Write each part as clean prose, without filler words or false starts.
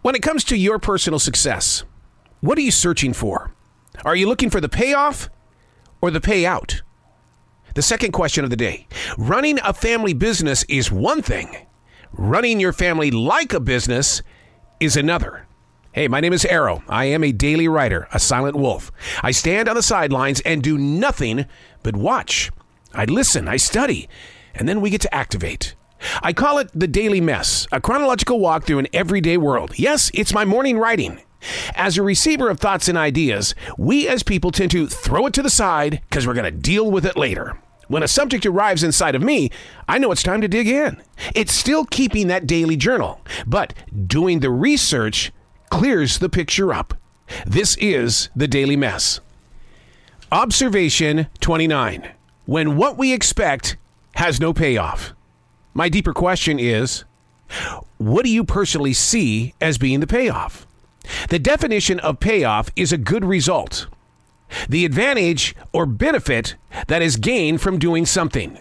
When it comes to your personal success, what are you searching for? Are you looking for the payoff or the payout? The second question of the day. Running a family business is one thing. Running your family like a business is another. Hey, my name is Arroe. I am a daily writer, a silent wolf. I stand on the sidelines and do nothing but watch. I listen, I study, and then we get to activate. I call it the daily mess, a chronological walk through an everyday world. Yes, it's my morning writing. As a receiver of thoughts and ideas, we as people tend to throw it to the side because we're going to deal with it later. When a subject arrives inside of me, I know it's time to dig in. It's still keeping that daily journal, but doing the research clears the picture up. This is the daily mess. Observation 29. When what we expect has no payoff. My deeper question is, what do you personally see as being the payoff? The definition of payoff is a good result. The advantage or benefit that is gained from doing something.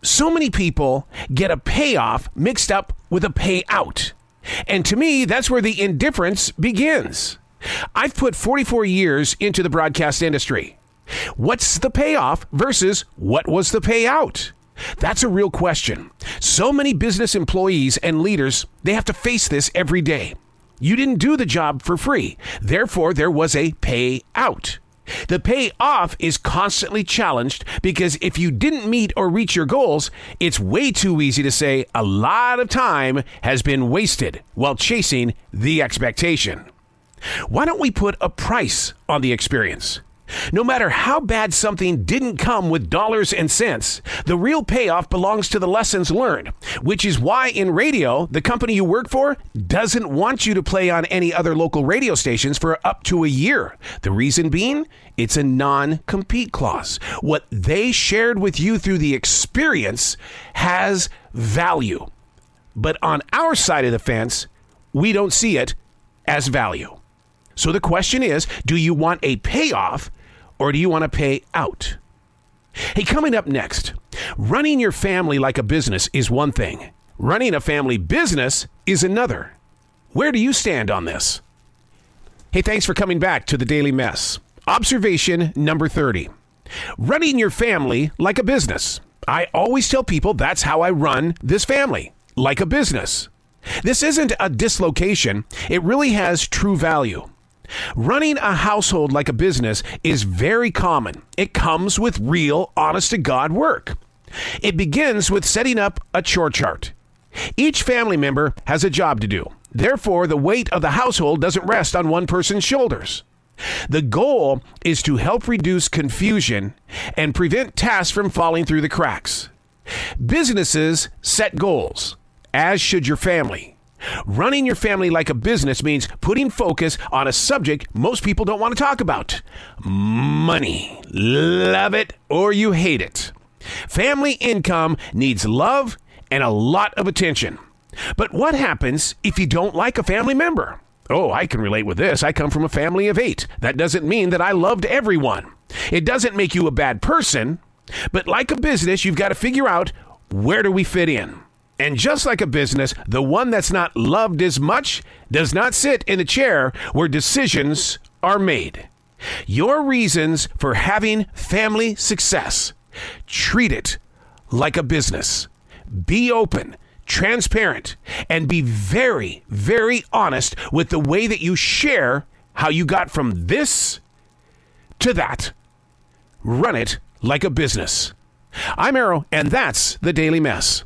So many people get a payoff mixed up with a payout. And to me, that's where the indifference begins. I've put 44 years into the broadcast industry. What's the payoff versus what was the payout? That's a real question. So many business employees and leaders, they have to face this every day. You didn't do the job for free. Therefore, there was a payout. The payoff is constantly challenged because if you didn't meet or reach your goals, it's way too easy to say a lot of time has been wasted while chasing the expectation. Why don't we put a price on the experience? No matter how bad something didn't come with dollars and cents, the real payoff belongs to the lessons learned, which is why in radio, the company you work for doesn't want you to play on any other local radio stations for up to a year. The reason being, it's a non-compete clause. What they shared with you through the experience has value. But on our side of the fence, we don't see it as value. So the question is, do you want a payoff or do you want to pay out? Hey, coming up next, running your family like a business is one thing. Running a family business is another. Where do you stand on this? Hey, thanks for coming back to the Daily Mess. Observation number 30. Running your family like a business. I always tell people that's how I run this family, like a business. This isn't a dislocation. It really has true value. Running a household like a business is very common. It comes with real, honest-to-God work. It begins with setting up a chore chart. Each family member has a job to do. Therefore, the weight of the household doesn't rest on one person's shoulders. The goal is to help reduce confusion and prevent tasks from falling through the cracks. Businesses set goals, as should your family. Running your family like a business means putting focus on a subject most people don't want to talk about. Money. Love it or you hate it. Family income needs love and a lot of attention. But what happens if you don't like a family member? Oh, I can relate with this. I come from a family of 8. That doesn't mean that I loved everyone. It doesn't make you a bad person. But like a business, you've got to figure out, where do we fit in? And just like a business, the one that's not loved as much does not sit in the chair where decisions are made. Your reasons for having family success. Treat it like a business. Be open, transparent, and be very, very honest with the way that you share how you got from this to that. Run it like a business. I'm Arroe, and that's the Daily Mess.